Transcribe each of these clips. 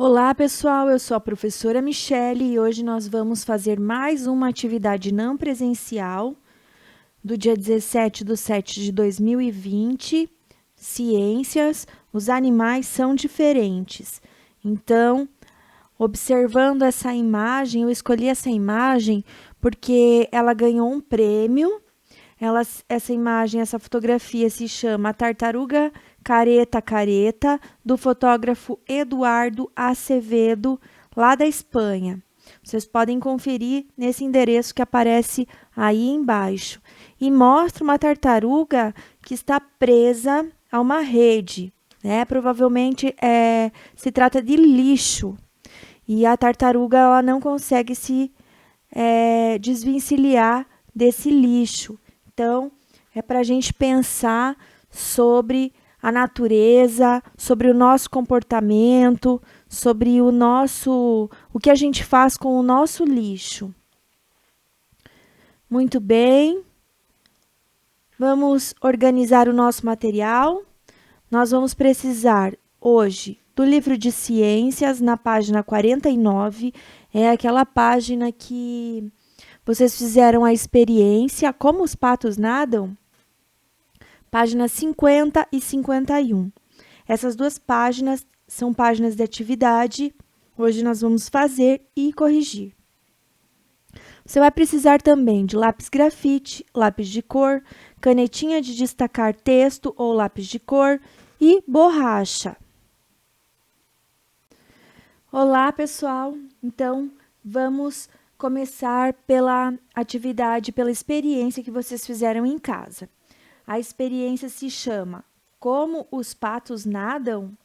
Olá, pessoal, eu sou a professora Michele e hoje nós vamos fazer mais uma atividade não presencial do dia 17/7/2020, Ciências, os animais são diferentes. Então, observando essa imagem, eu escolhi essa imagem porque ela ganhou um prêmio. Essa imagem, essa fotografia se chama Tartaruga Careta Careta, do fotógrafo Eduardo Acevedo, lá da Espanha. Vocês podem conferir nesse endereço que aparece aí embaixo. E mostra uma tartaruga que está presa a uma rede, né? Provavelmente se trata de lixo. E a tartaruga ela não consegue se desvencilhar desse lixo. Então, é para a gente pensar sobre a natureza, sobre o nosso comportamento, sobre o que a gente faz com o nosso lixo. Muito bem, vamos organizar o nosso material. Nós vamos precisar hoje do livro de ciências, na página 49, é aquela página que vocês fizeram a experiência Como os Patos Nadam, páginas 50 e 51. Essas duas páginas são páginas de atividade. Hoje nós vamos fazer e corrigir. Você vai precisar também de lápis grafite, lápis de cor, canetinha de destacar texto ou lápis de cor e borracha. Olá, pessoal! Então, vamos começar pela atividade, pela experiência que vocês fizeram em casa. A experiência se chama Como os Patos Nadam?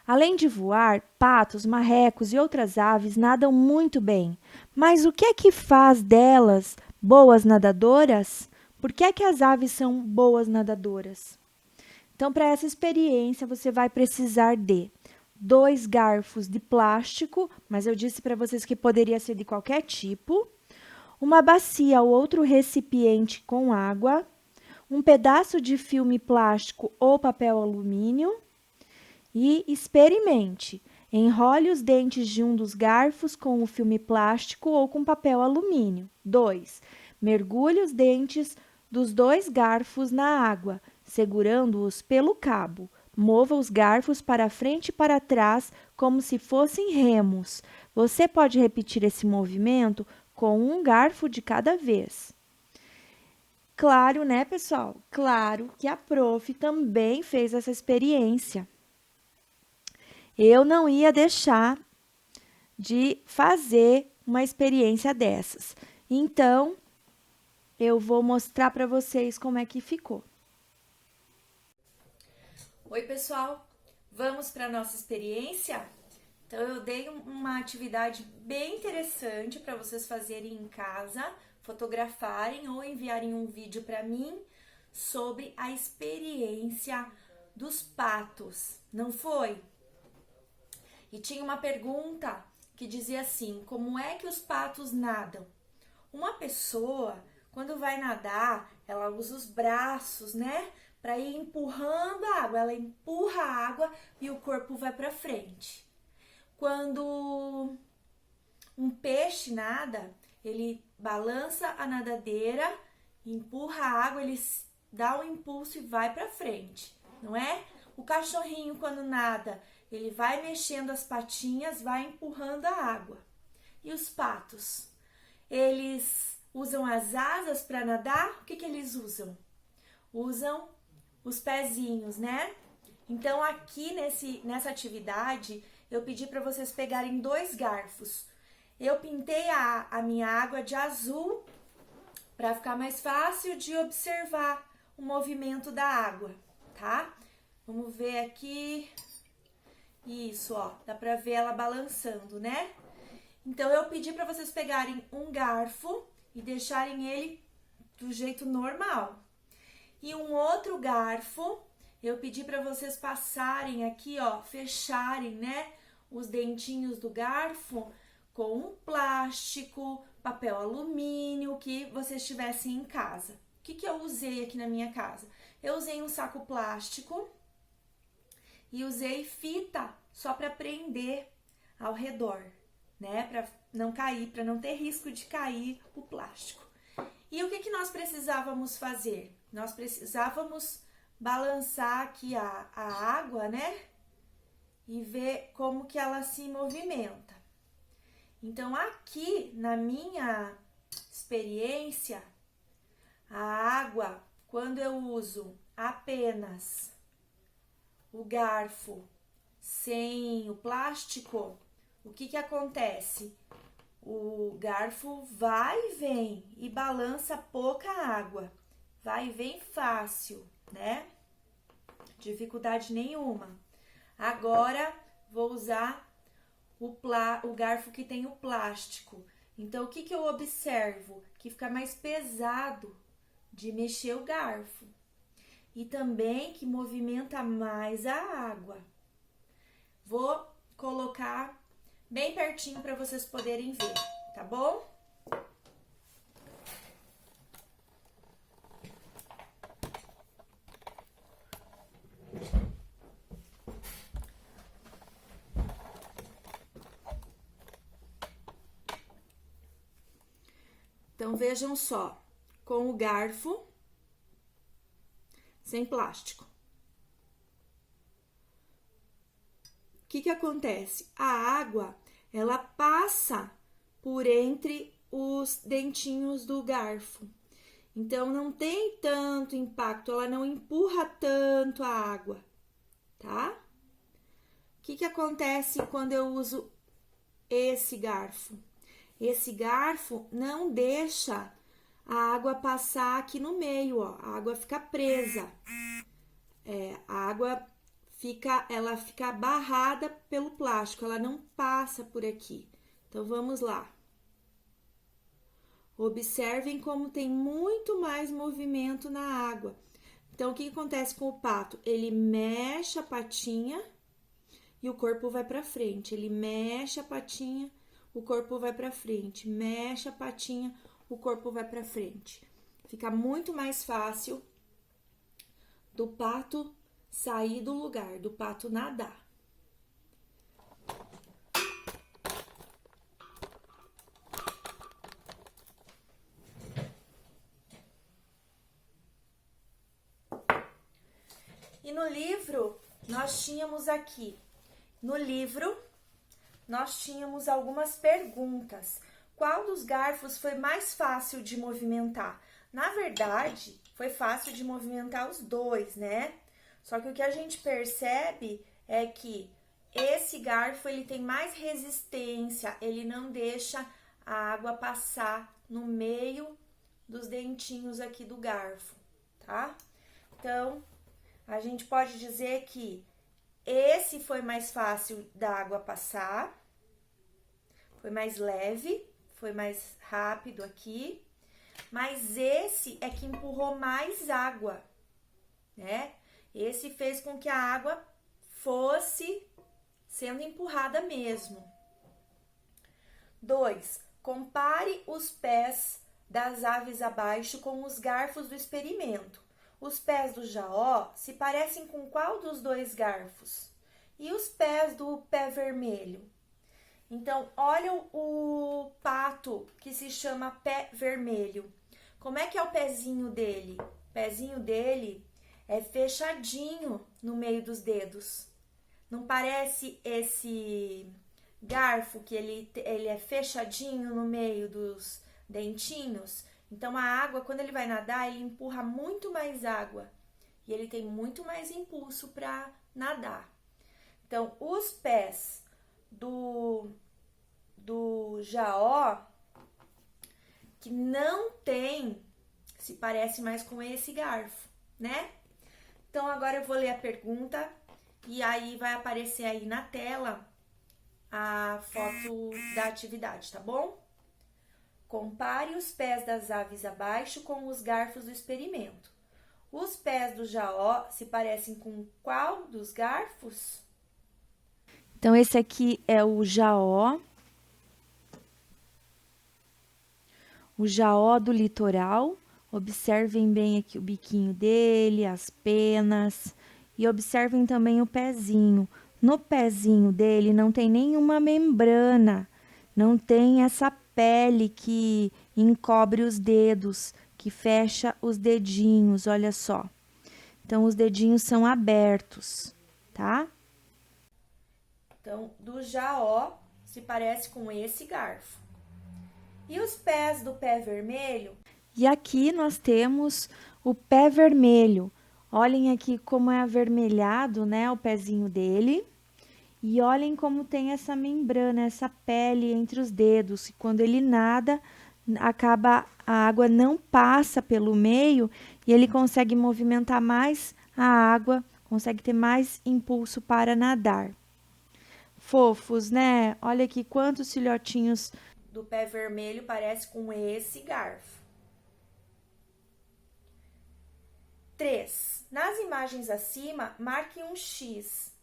Além de voar, patos, marrecos e outras aves nadam muito bem. Mas o que é que faz delas boas nadadoras? Por que é que as aves são boas nadadoras? Então, para essa experiência, você vai precisar de 2 garfos de plástico, mas eu disse para vocês que poderia ser de qualquer tipo, uma bacia ou outro recipiente com água, um pedaço de filme plástico ou papel alumínio e experimente. Enrole os dentes de um dos garfos com o filme plástico ou com papel alumínio. 2. Mergulhe os dentes dos 2 garfos na água, segurando-os pelo cabo. Mova os garfos para frente e para trás como se fossem remos. Você pode repetir esse movimento com um garfo de cada vez. Claro, né, pessoal? Claro que a prof também fez essa experiência. Eu não ia deixar de fazer uma experiência dessas. Então, eu vou mostrar para vocês como é que ficou. Oi, pessoal! Vamos para a nossa experiência? Então, eu dei uma atividade bem interessante para vocês fazerem em casa, fotografarem ou enviarem um vídeo para mim sobre a experiência dos patos, não foi? E tinha uma pergunta que dizia assim: como é que os patos nadam? Uma pessoa, quando vai nadar, ela usa os braços, né? Para ir empurrando a água. Ela empurra a água e o corpo vai para frente. Quando um peixe nada, ele balança a nadadeira, empurra a água, ele dá um impulso e vai para frente, não é? O cachorrinho, quando nada, ele vai mexendo as patinhas, vai empurrando a água. E os patos? Eles usam as asas para nadar? O que eles usam? Usam os pezinhos, né? Então, aqui nessa atividade, eu pedi para vocês pegarem 2 garfos. Eu pintei a minha água de azul para ficar mais fácil de observar o movimento da água, tá? Vamos ver aqui. Isso, ó, dá para ver ela balançando, né? Então, eu pedi para vocês pegarem um garfo e deixarem ele do jeito normal. E um outro garfo, eu pedi para vocês passarem aqui, ó, fecharem, né, os dentinhos do garfo com um plástico, papel alumínio que vocês tivessem em casa. O que eu usei aqui na minha casa? Eu usei um saco plástico e usei fita só para prender ao redor, né? Para não cair, para não ter risco de cair o plástico. E o que nós precisávamos fazer? Nós precisávamos balançar aqui a água, né? E ver como que ela se movimenta. Então, aqui na minha experiência, a água, quando eu uso apenas o garfo sem o plástico, o que acontece? O garfo vai e vem e balança pouca água, vai e vem fácil, né? Dificuldade nenhuma. Agora, vou usar o garfo que tem o plástico. Então, o que eu observo? Que fica mais pesado de mexer o garfo. E também que movimenta mais a água. Vou colocar bem pertinho para vocês poderem ver, tá bom? Então, vejam só, com o garfo sem plástico. O que acontece? A água, ela passa por entre os dentinhos do garfo. Então, não tem tanto impacto, ela não empurra tanto a água, tá? O que acontece quando eu uso esse garfo? Esse garfo não deixa a água passar aqui no meio, ó. A água fica presa. A água ela fica barrada pelo plástico, ela não passa por aqui. Então, vamos lá. Observem como tem muito mais movimento na água. Então, o que acontece com o pato? Ele mexe a patinha e o corpo vai para frente. Ele mexe a patinha, o corpo vai para frente. Mexe a patinha, o corpo vai para frente. Fica muito mais fácil do pato sair do lugar, do pato nadar. E no livro, nós tínhamos aqui, algumas perguntas. Qual dos garfos foi mais fácil de movimentar? Na verdade, foi fácil de movimentar os dois, né? Só que o que a gente percebe é que esse garfo, ele tem mais resistência, ele não deixa a água passar no meio dos dentinhos aqui do garfo, tá? Então, a gente pode dizer que esse foi mais fácil da água passar, foi mais leve, foi mais rápido aqui, mas esse é que empurrou mais água, né? Esse fez com que a água fosse sendo empurrada mesmo. 2. Compare os pés das aves abaixo com os garfos do experimento. Os pés do Jaó se parecem com qual dos dois garfos? E os pés do pé vermelho? Então, olha o pato que se chama pé vermelho. Como é que é o pezinho dele? O pezinho dele é fechadinho no meio dos dedos. Não parece esse garfo que ele é fechadinho no meio dos dentinhos? Então, a água, quando ele vai nadar, ele empurra muito mais água. E ele tem muito mais impulso para nadar. Então, os pés do Jaó, que não tem, se parece mais com esse garfo, né? Então, agora eu vou ler a pergunta e aí vai aparecer aí na tela a foto da atividade, tá bom? Compare os pés das aves abaixo com os garfos do experimento. Os pés do Jaó se parecem com qual dos garfos? Então, esse aqui é o Jaó do litoral. Observem bem aqui o biquinho dele, as penas, e observem também o pezinho. no pezinho dele não tem nenhuma membrana, não tem essa pele que encobre os dedos, que fecha os dedinhos, olha só. Então, os dedinhos são abertos, tá? Então, do Jaó se parece com esse garfo. E os pés do pé vermelho? E aqui nós temos o pé vermelho. Olhem aqui como é avermelhado, né, o pezinho dele. E olhem como tem essa membrana, essa pele entre os dedos. E quando ele nada, a água não passa pelo meio e ele consegue movimentar mais a água, consegue ter mais impulso para nadar. Fofos, né? Olha aqui quantos filhotinhos do pé vermelho parece com esse garfo. 3. Nas imagens acima, marque um X.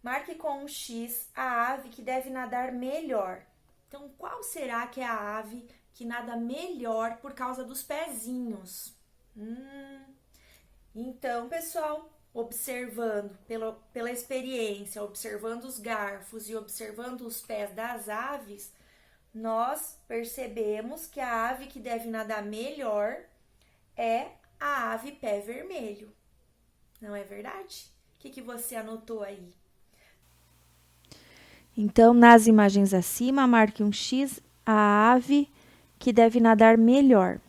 Marque com um X a ave que deve nadar melhor. Então, qual será que é a ave que nada melhor por causa dos pezinhos? Então, pessoal, observando pela experiência, observando os garfos e observando os pés das aves, nós percebemos que a ave que deve nadar melhor é a ave pé vermelho. Não é verdade? O que você anotou aí? Então, nas imagens acima, marque um X a ave que deve nadar melhor.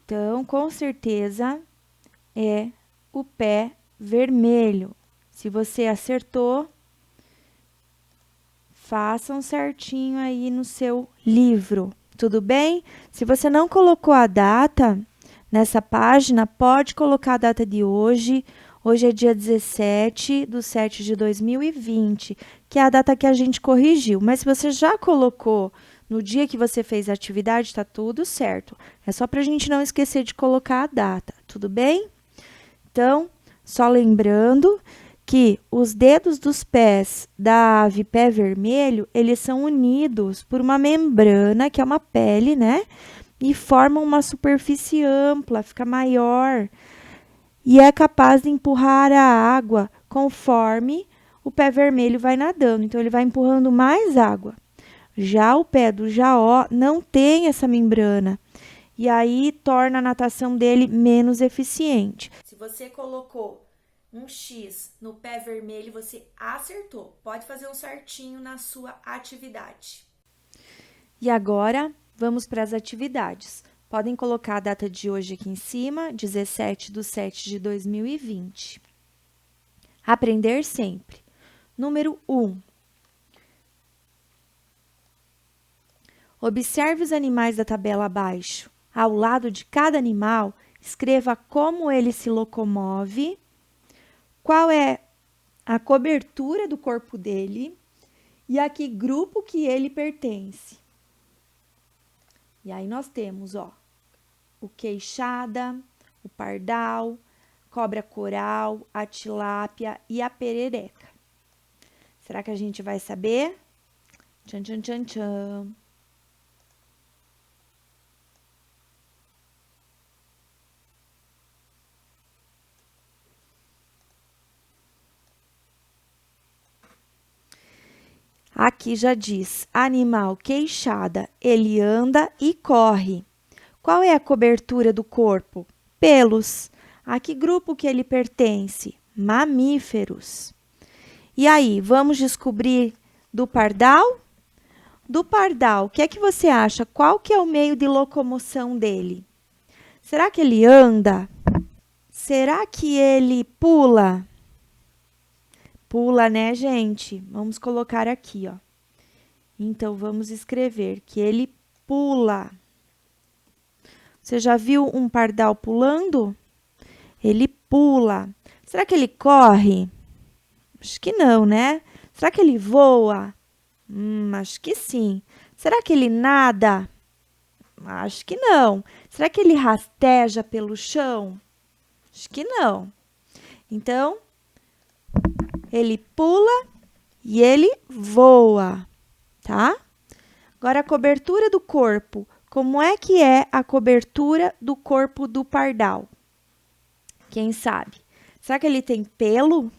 Então, com certeza, é o pé vermelho. Se você acertou, façam certinho aí no seu livro, tudo bem? Se você não colocou a data nessa página, pode colocar a data de hoje. Hoje é dia 17/7/2020, que é a data que a gente corrigiu. Mas se você já colocou no dia que você fez a atividade, está tudo certo. É só para a gente não esquecer de colocar a data, tudo bem? Então, só lembrando que os dedos dos pés da ave pé vermelho, eles são unidos por uma membrana, que é uma pele, né? E formam uma superfície ampla, fica maior. E é capaz de empurrar a água conforme o pé vermelho vai nadando. Então, ele vai empurrando mais água. Já o pé do Jaó não tem essa membrana. E aí, torna a natação dele menos eficiente. Se você colocou um X no pé vermelho, você acertou. Pode fazer um certinho na sua atividade. E agora, vamos para as atividades. Podem colocar a data de hoje aqui em cima, 17/7/2020. Aprender sempre. Número 1. Observe os animais da tabela abaixo. Ao lado de cada animal, escreva como ele se locomove, qual é a cobertura do corpo dele e a que grupo que ele pertence. E aí nós temos, ó, o queixada, o pardal, cobra-coral, a tilápia e a perereca. Será que a gente vai saber? Tchan, tchan, tchan, tchan. Aqui já diz, animal queixada, ele anda e corre. Qual é a cobertura do corpo? Pelos. A que grupo que ele pertence? Mamíferos. E aí, vamos descobrir do pardal? Do pardal, o que é que você acha? Qual que é o meio de locomoção dele? Será que ele anda? Será que ele pula? Pula, né, gente? Vamos colocar aqui, ó. Então, vamos escrever que ele pula. Você já viu um pardal pulando? Ele pula. Será que ele corre? Acho que não, né? Será que ele voa? Acho que sim. Será que ele nada? Acho que não. Será que ele rasteja pelo chão? Acho que não. Então, ele pula e ele voa, tá? Agora, a cobertura do corpo. Como é que é a cobertura do corpo do pardal? Quem sabe? Será que ele tem pelo?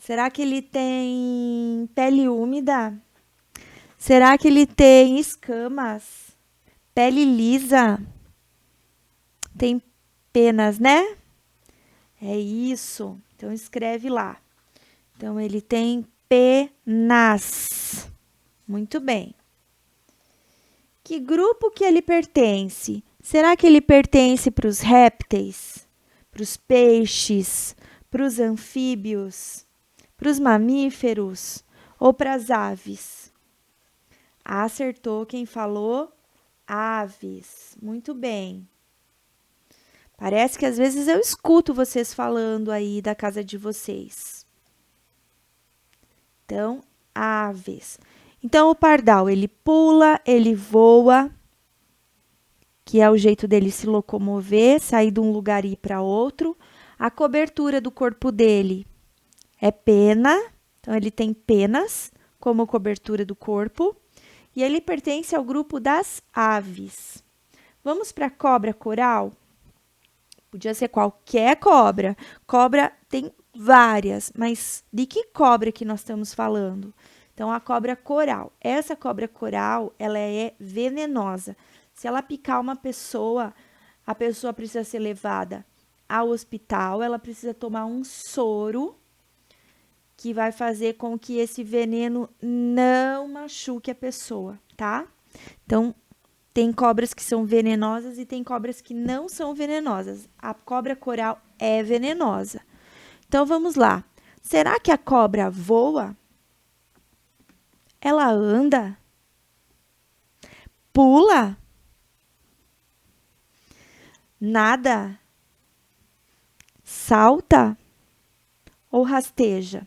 Será que ele tem pele úmida? Será que ele tem escamas? Pele lisa? Tem penas, né? É isso. Então, escreve lá. Então, ele tem penas. Muito bem. Que grupo que ele pertence? Será que ele pertence para os répteis? Para os peixes? Para os anfíbios? Para os mamíferos? Ou para as aves? Acertou quem falou? Aves. Muito bem. Parece que às vezes eu escuto vocês falando aí da casa de vocês. Então, aves. Então, o pardal, ele pula, ele voa, que é o jeito dele se locomover, sair de um lugar e ir para outro. A cobertura do corpo dele é pena, então ele tem penas como cobertura do corpo. E ele pertence ao grupo das aves. Vamos para a cobra coral? Podia ser qualquer cobra. Cobra tem várias, mas de que cobra que nós estamos falando? Então, a cobra coral. Essa cobra coral, ela é venenosa. Se ela picar uma pessoa, a pessoa precisa ser levada ao hospital, ela precisa tomar um soro que vai fazer com que esse veneno não machuque a pessoa, tá? Então, tem cobras que são venenosas e tem cobras que não são venenosas. A cobra coral é venenosa. Então, vamos lá. Será que a cobra voa? Ela anda? Pula? Nada? Salta? Ou rasteja?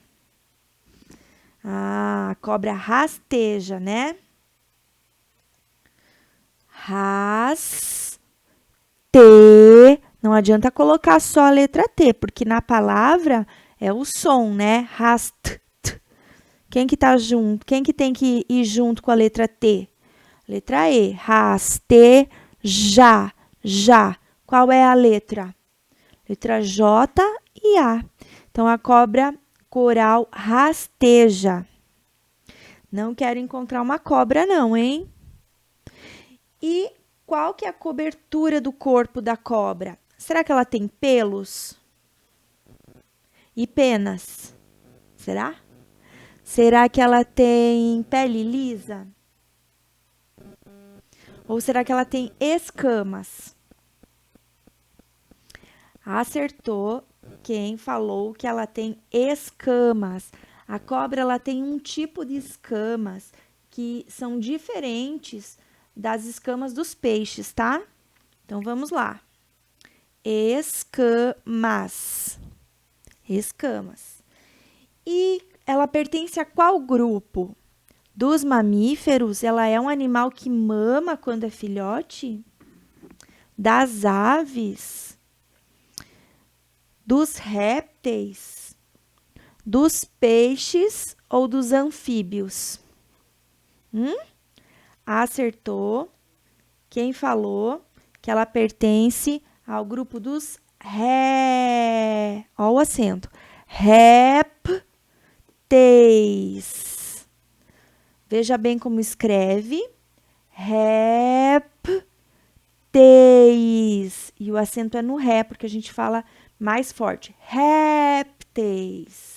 Ah, a cobra rasteja, né? Não adianta colocar só a letra T, porque na palavra é o som, né? Rast. Quem que tá junto? Quem que tem que ir junto com a letra T? Letra E. Raste, já, já. Qual é a letra? Letra J e A. Então, a cobra coral rasteja. Não quero encontrar uma cobra não, hein? E qual que é a cobertura do corpo da cobra? Será que ela tem pelos? E penas? Será? Será que ela tem pele lisa? Ou será que ela tem escamas? Acertou quem falou que ela tem escamas. A cobra ela tem um tipo de escamas que são diferentes das escamas dos peixes, tá? Então, vamos lá. Escamas. Escamas. E ela pertence a qual grupo? Dos mamíferos, ela é um animal que mama quando é filhote? Das aves? Dos répteis? Dos peixes ou dos anfíbios? Acertou quem falou que ela pertence ao grupo dos ó o acento. Répteis. Veja bem como escreve. Répteis. E o acento é no ré, porque a gente fala mais forte. Répteis.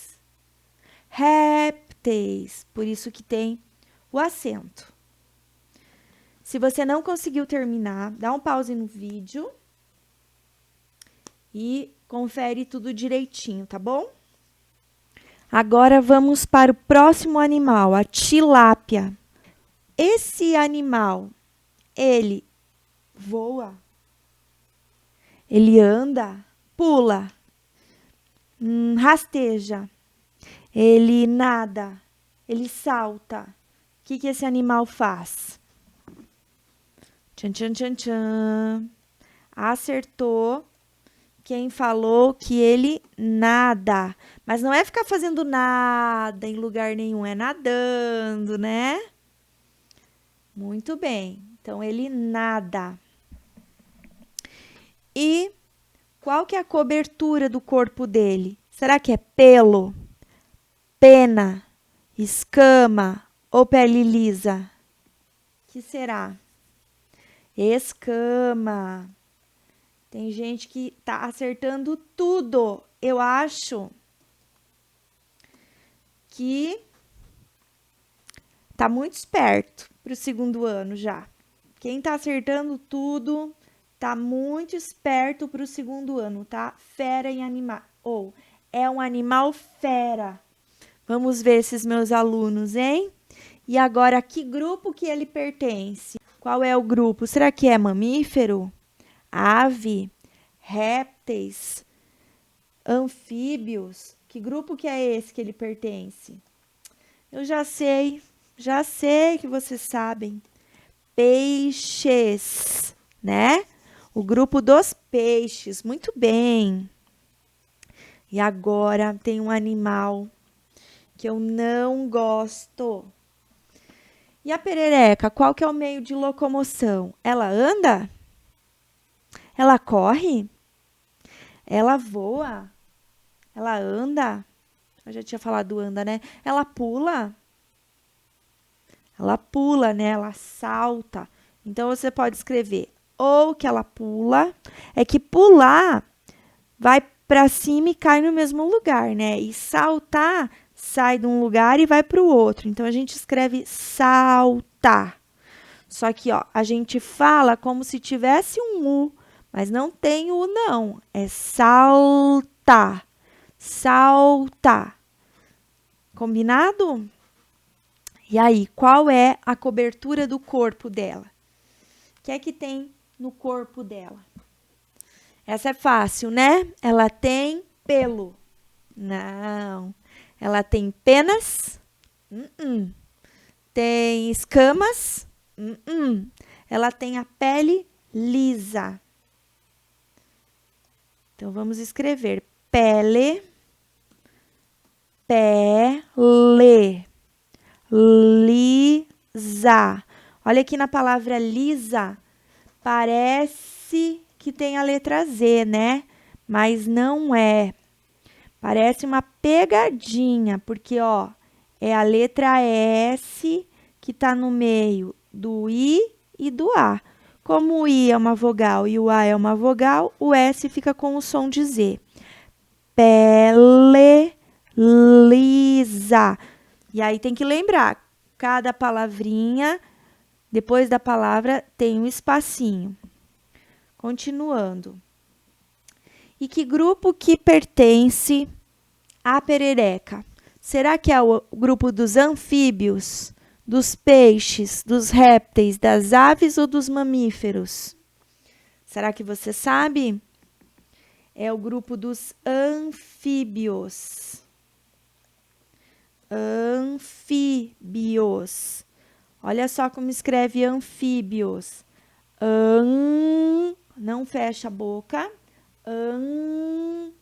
Répteis. Por isso que tem o acento. Se você não conseguiu terminar, dá um pause no vídeo e confere tudo direitinho, tá bom? Agora vamos para o próximo animal, a tilápia. Esse animal, ele voa? Ele anda? Pula? Rasteja? Ele nada? Ele salta? O que esse animal faz? Tchan, tchan, tchan, tchan. Acertou quem falou que ele nada. Mas não é ficar fazendo nada em lugar nenhum, é nadando, né? Muito bem. Então, ele nada. E qual que é a cobertura do corpo dele? Será que é pelo? pena, escama ou pele lisa? Que será? Escama. Tem gente que tá acertando tudo. Eu acho que tá muito esperto para o segundo ano já. Quem tá acertando tudo tá muito esperto para o segundo ano, tá? Fera em animal. Ou é um animal fera. Vamos ver esses meus alunos, hein? E agora, que grupo que ele pertence? Qual é o grupo? Será que é mamífero? Ave? Répteis? Anfíbios? Que grupo que é esse que ele pertence? Eu já sei que vocês sabem. Peixes, né? O grupo dos peixes, muito bem. E agora tem um animal que eu não gosto. E a perereca, qual que é o meio de locomoção? Ela anda? Ela corre? Ela voa? Ela anda? Eu já tinha falado anda, né? Ela pula? Ela pula, né? Ela salta. Então, você pode escrever ou que ela pula. É que pular vai para cima e cai no mesmo lugar, né? E saltar sai de um lugar e vai para o outro. Então, a gente escreve saltar. Só que, ó, a gente fala como se tivesse um U, mas não tem U, não. É saltar. Saltar. Combinado? E aí, qual é a cobertura do corpo dela? O que é que tem no corpo dela? Essa é fácil, né? Ela tem pelo. Não. Ela tem penas? Tem escamas? Ela tem a pele lisa. Então, vamos escrever pele, lisa. Olha aqui na palavra lisa, parece que tem a letra Z, né? Mas não é. Parece uma pegadinha, porque, ó, é a letra S que tá no meio do I e do A. Como o I é uma vogal e o A é uma vogal, o S fica com o som de Z. Pele lisa. E aí tem que lembrar, cada palavrinha, depois da palavra, tem um espacinho. Continuando. E que grupo que pertence à perereca? Será que é o grupo dos anfíbios, dos peixes, dos répteis, das aves ou dos mamíferos? Será que você sabe? É o grupo dos anfíbios. Anfíbios. Olha só como escreve anfíbios. Não fecha a boca. Anfíbios.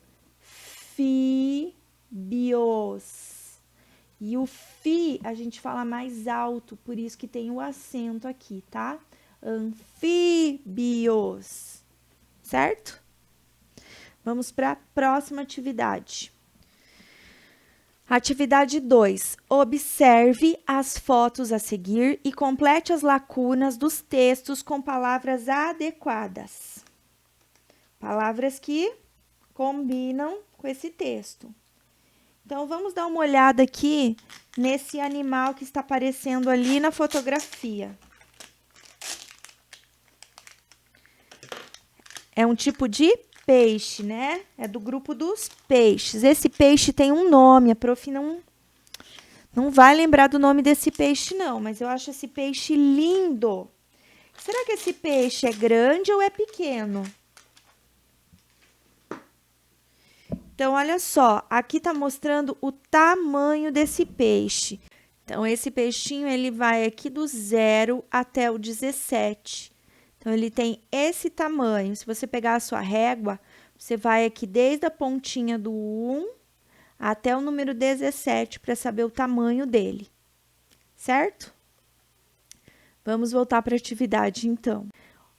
E o fi a gente fala mais alto, por isso que tem o acento aqui, tá? Anfíbios. Certo? Vamos para a próxima atividade. Atividade 2. Observe as fotos a seguir e complete as lacunas dos textos com palavras adequadas. Palavras que combinam com esse texto. Então, vamos dar uma olhada aqui nesse animal que está aparecendo ali na fotografia. É um tipo de peixe, né? É do grupo dos peixes. Esse peixe tem um nome, a prof não vai lembrar do nome desse peixe, não, mas eu acho esse peixe lindo. Será que esse peixe é grande ou é pequeno? Então, olha só, aqui tá mostrando o tamanho desse peixe. Então, esse peixinho, ele vai aqui do 0 até o 17. Então, ele tem esse tamanho. Se você pegar a sua régua, você vai aqui desde a pontinha do 1 até o número 17 para saber o tamanho dele. Certo? Vamos voltar para a atividade, então.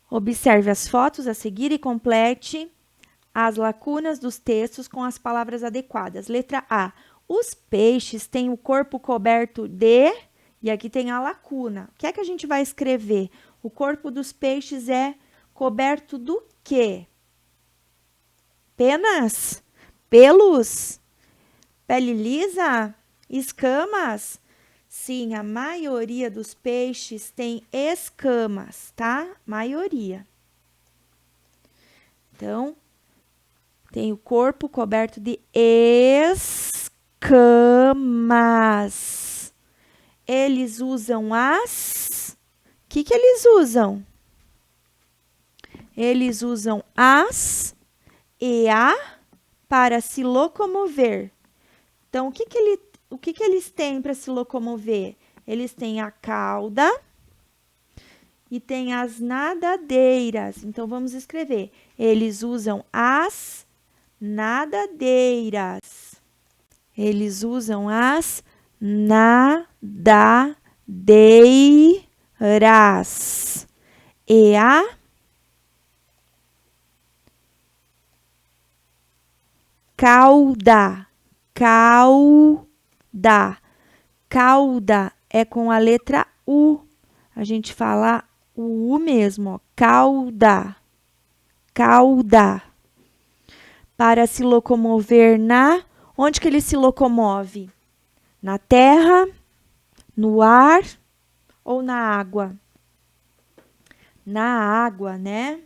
Observe as fotos a seguir e complete as lacunas dos textos com as palavras adequadas. Letra A. Os peixes têm o corpo coberto de... E aqui tem a lacuna. O que é que a gente vai escrever? O corpo dos peixes é coberto do quê? Penas? Pelos? Pele lisa? Escamas? Sim, a maioria dos peixes tem escamas, tá? Maioria. Então, tem o corpo coberto de escamas. Eles usam as... O que que eles usam? Eles usam as e a para se locomover. Então, o que que eles têm para se locomover? Eles têm a cauda e têm as nadadeiras. Então, vamos escrever. Eles usam as nadadeiras. Eles usam as nadadeiras. E a cauda. Cauda. Cauda é com a letra U. A gente fala o U mesmo, ó. Cauda. Cauda. Para se locomover na... Onde que ele se locomove? Na terra, no ar ou na água? Na água, né?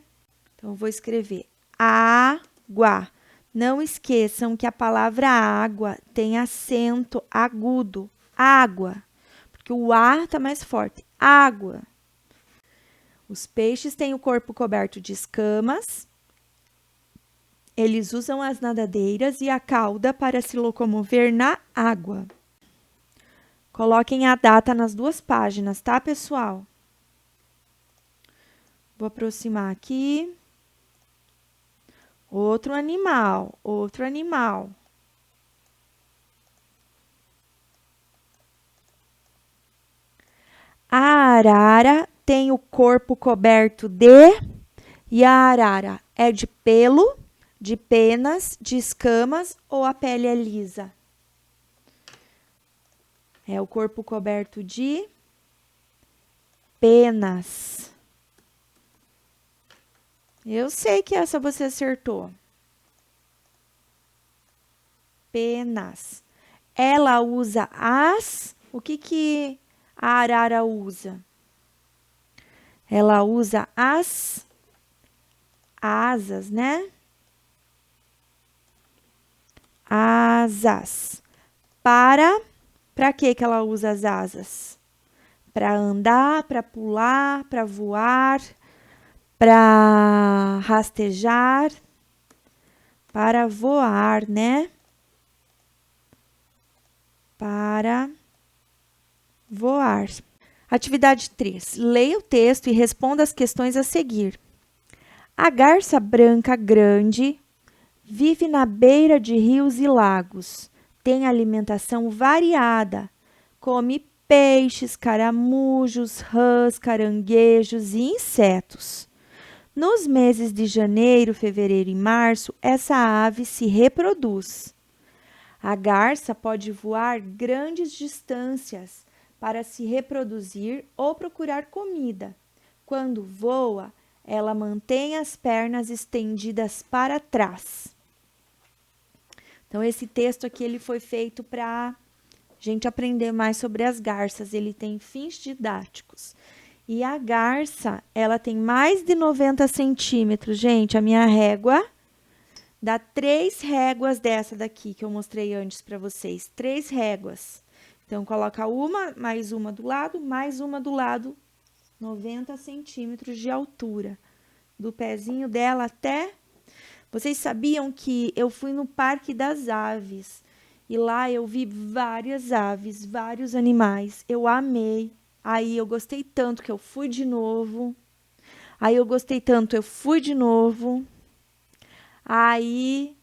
Então, eu vou escrever água. Não esqueçam que a palavra água tem acento agudo. Água. Porque o A está mais forte. Água. Os peixes têm o corpo coberto de escamas. Eles usam as nadadeiras e a cauda para se locomover na água. Coloquem a data nas duas páginas, tá, pessoal? Vou aproximar aqui. Outro animal, outro animal. A arara tem o corpo coberto de... E a arara é de pelo, de penas, de escamas ou a pele é lisa? É o corpo coberto de penas. Eu sei que essa você acertou. Penas. Ela usa as... O que a arara usa? Ela usa as asas, né? Asas. Para que ela usa as asas? Para andar, para pular, para voar, para rastejar, para voar, né? Para voar. Atividade 3. Leia o texto e responda as questões a seguir. A garça branca grande vive na beira de rios e lagos. Tem alimentação variada. Come peixes, caramujos, rãs, caranguejos e insetos. Nos meses de janeiro, fevereiro e março, essa ave se reproduz. A garça pode voar grandes distâncias para se reproduzir ou procurar comida. Quando voa, ela mantém as pernas estendidas para trás. Então, esse texto aqui ele foi feito para a gente aprender mais sobre as garças. Ele tem fins didáticos. E a garça, ela tem mais de 90 centímetros. Gente, a minha régua dá 3 réguas dessa daqui que eu mostrei antes para vocês. 3 réguas. Então, coloca uma, mais uma do lado, 90 centímetros de altura. Do pezinho dela até... Vocês sabiam que eu fui no Parque das Aves e lá eu vi várias aves, vários animais. Eu amei. Aí eu gostei tanto que eu fui de novo. Aí eu gostei tanto, eu fui de novo. Aí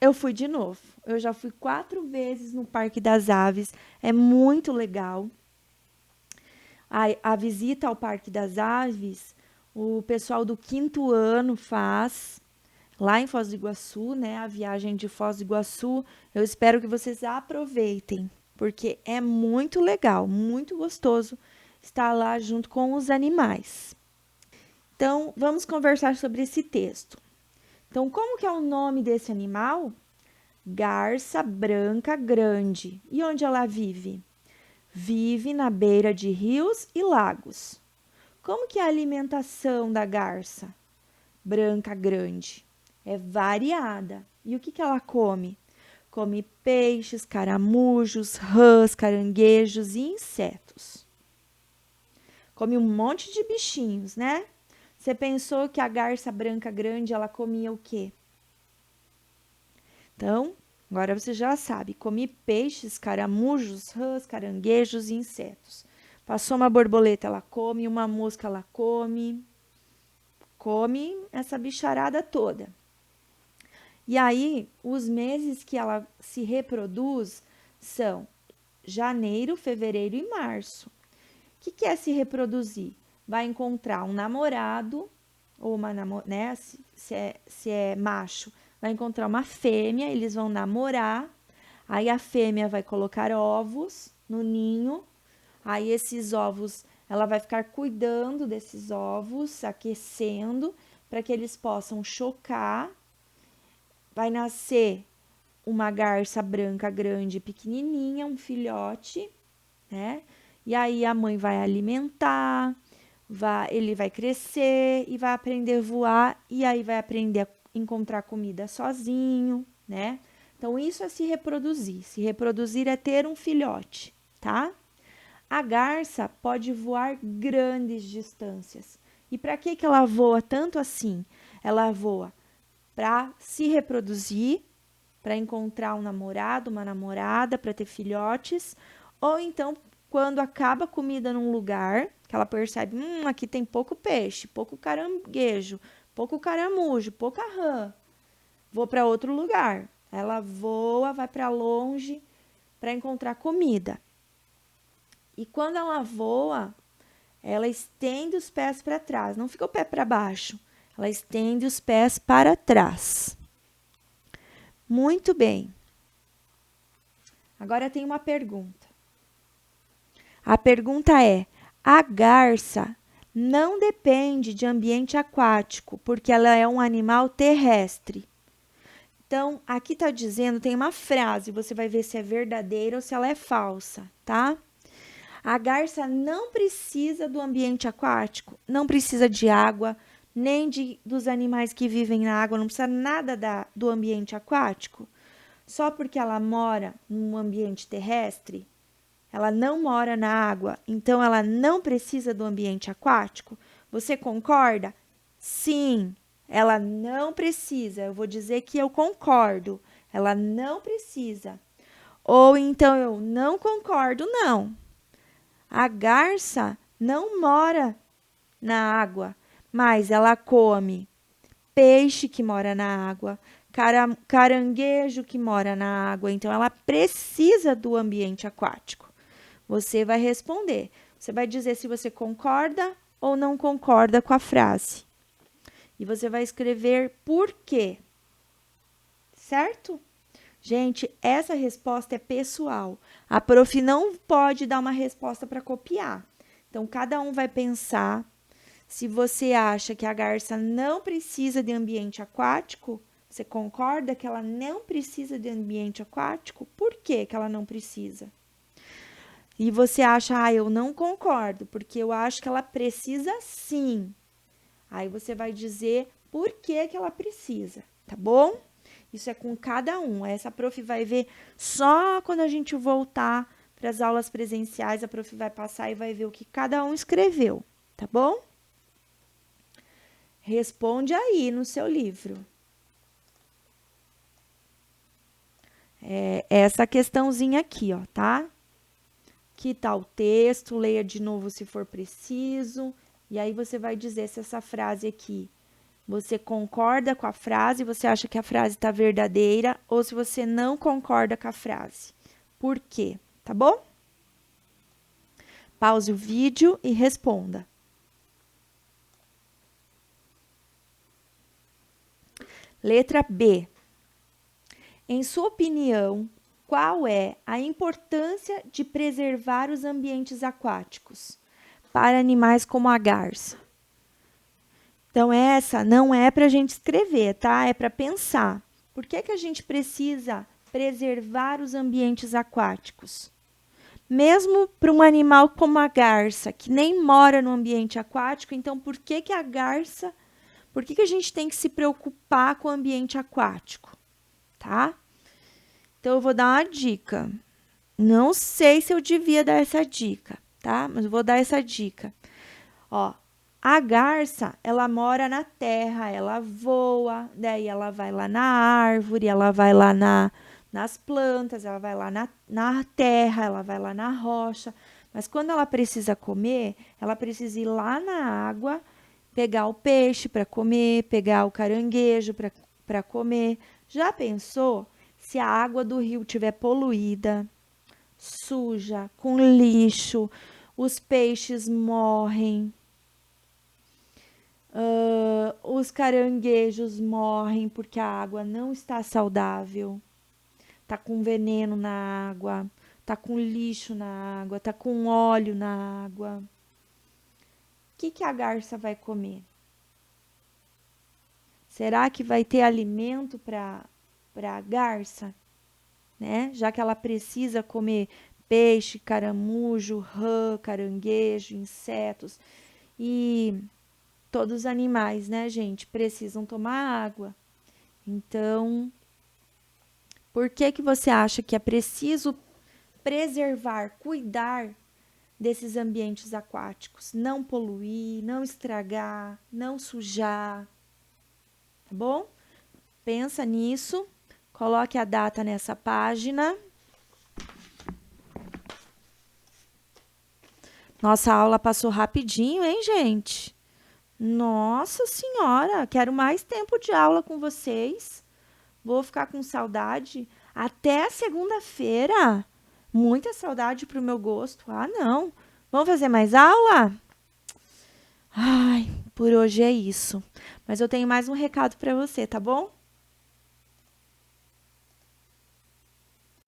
eu fui de novo. Eu já fui 4 vezes no Parque das Aves. É muito legal. A visita ao Parque das Aves, o pessoal do 5º ano faz. lá em Foz do Iguaçu, né? A viagem de Foz do Iguaçu. Eu espero que vocês aproveitem, porque é muito legal, muito gostoso estar lá junto com os animais. Então, vamos conversar sobre esse texto. Então, como que é o nome desse animal? Garça branca grande. E onde ela vive? Vive na beira de rios e lagos. Como que é a alimentação da garça branca grande? É variada. E o que que ela come? Come peixes, caramujos, rãs, caranguejos e insetos. Come um monte de bichinhos, né? Você pensou que a garça branca grande, ela comia o quê? Então, agora você já sabe, come peixes, caramujos, rãs, caranguejos e insetos. Passou uma borboleta, ela come, uma mosca, ela come. Come essa bicharada toda. E aí, os meses que ela se reproduz são janeiro, fevereiro e março. O que é se reproduzir? Vai encontrar um namorado, ou uma né? Se é macho, vai encontrar uma fêmea, eles vão namorar. Aí a fêmea vai colocar ovos no ninho. Aí esses ovos, ela vai ficar cuidando desses ovos, aquecendo, para que eles possam chocar. Vai nascer uma garça branca grande, pequenininha, um filhote, né? E aí a mãe vai alimentar, ele vai crescer e vai aprender a voar e aí vai aprender a encontrar comida sozinho, né? Então isso é se reproduzir. Se reproduzir é ter um filhote, tá? A garça pode voar grandes distâncias. E para que ela voa tanto assim? Ela voa para se reproduzir, para encontrar um namorado, uma namorada, para ter filhotes, ou então quando acaba a comida num lugar, que ela percebe, aqui tem pouco peixe, pouco caranguejo, pouco caramujo, pouca rã, vou para outro lugar. Ela voa, vai para longe para encontrar comida. E quando ela voa, ela estende os pés para trás, não fica o pé para baixo, ela estende os pés para trás. Muito bem. Agora tem uma pergunta. A pergunta é: a garça não depende de ambiente aquático, porque ela é um animal terrestre. Então, aqui está dizendo, tem uma frase, você vai ver se é verdadeira ou se ela é falsa, tá? A garça não precisa do ambiente aquático, não precisa de água, nem dos animais que vivem na água, não precisa nada do ambiente aquático. Só porque ela mora num ambiente terrestre, ela não mora na água, então ela não precisa do ambiente aquático. Você concorda? Sim, ela não precisa. Eu vou dizer que eu concordo. Ela não precisa. Ou então eu não concordo, não. A garça não mora na água, mas ela come peixe que mora na água, caranguejo que mora na água, então ela precisa do ambiente aquático. Você vai responder. Você vai dizer se você concorda ou não concorda com a frase. E você vai escrever por quê. Certo? Gente, essa resposta é pessoal. A prof não pode dar uma resposta para copiar. Então, cada um vai pensar. Se você acha que a garça não precisa de ambiente aquático, você concorda que ela não precisa de ambiente aquático? Por que que ela não precisa? E você acha, eu não concordo, porque eu acho que ela precisa sim. Aí você vai dizer por que que ela precisa, tá bom? Isso é com cada um. Essa prof vai ver só quando a gente voltar para as aulas presenciais, a prof vai passar e vai ver o que cada um escreveu, tá bom? Responde aí no seu livro. Essa questãozinha aqui, ó, tá? Que tal o texto? Leia de novo se for preciso. E aí você vai dizer se essa frase aqui, você concorda com a frase, você acha que a frase está verdadeira, ou se você não concorda com a frase. Por quê? Tá bom? Pause o vídeo e responda. Letra B. Em sua opinião, qual é a importância de preservar os ambientes aquáticos para animais como a garça? Então, essa não é para a gente escrever, tá? É para pensar. Por que a gente precisa preservar os ambientes aquáticos? Mesmo para um animal como a garça, que nem mora no ambiente aquático, então por que a garça, por que a gente tem que se preocupar com o ambiente aquático, tá? Então, eu vou dar uma dica. Não sei se eu devia dar essa dica, tá? Mas eu vou dar essa dica. Ó, a garça, ela mora na terra, ela voa, daí ela vai lá na árvore, ela vai lá nas plantas, ela vai lá na terra, ela vai lá na rocha. Mas quando ela precisa comer, ela precisa ir lá na água, pegar o peixe para comer, pegar o caranguejo para comer. Já pensou se a água do rio estiver poluída, suja, com lixo, os peixes morrem, os caranguejos morrem porque a água não está saudável, tá com veneno na água, tá com lixo na água, tá com óleo na água. O que a garça vai comer? Será que vai ter alimento para a garça? Né? Já que ela precisa comer peixe, caramujo, rã, caranguejo, insetos e todos os animais, né, gente, precisam tomar água. Então, por que você acha que é preciso preservar, cuidar desses ambientes aquáticos? Não poluir, não estragar, não sujar, tá bom? Pensa nisso, coloque a data nessa página. Nossa aula passou rapidinho, hein, gente? Nossa Senhora, quero mais tempo de aula com vocês. Vou ficar com saudade até segunda-feira. Muita saudade pro meu gosto. Ah, não. Vamos fazer mais aula? Ai, por hoje é isso. Mas eu tenho mais um recado para você, tá bom?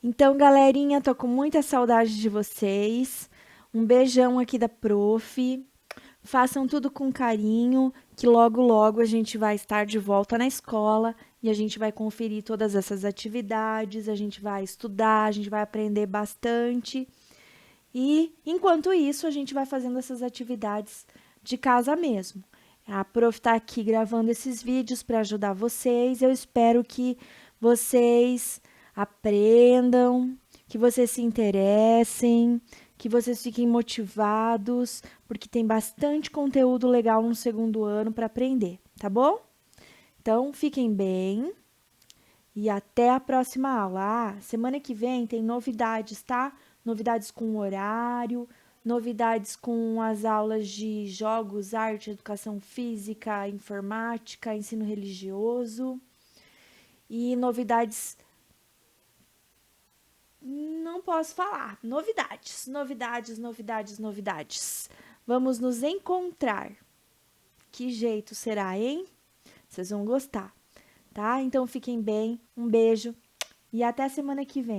Então, galerinha, tô com muita saudade de vocês. Um beijão aqui da prof. Façam tudo com carinho, que logo, logo a gente vai estar de volta na escola e a gente vai conferir todas essas atividades, a gente vai estudar, a gente vai aprender bastante. E, enquanto isso, a gente vai fazendo essas atividades de casa mesmo. A prof está aqui gravando esses vídeos para ajudar vocês. Eu espero que vocês aprendam, que vocês se interessem, que vocês fiquem motivados, porque tem bastante conteúdo legal no segundo ano para aprender, tá bom? Então, fiquem bem e até a próxima aula. Semana que vem tem novidades, tá? Novidades com horário, novidades com as aulas de jogos, arte, educação física, informática, ensino religioso e novidades. Não posso falar. Novidades, novidades, novidades, novidades. Vamos nos encontrar. Que jeito será, hein? Vocês vão gostar, tá? Então fiquem bem. Um beijo e até semana que vem.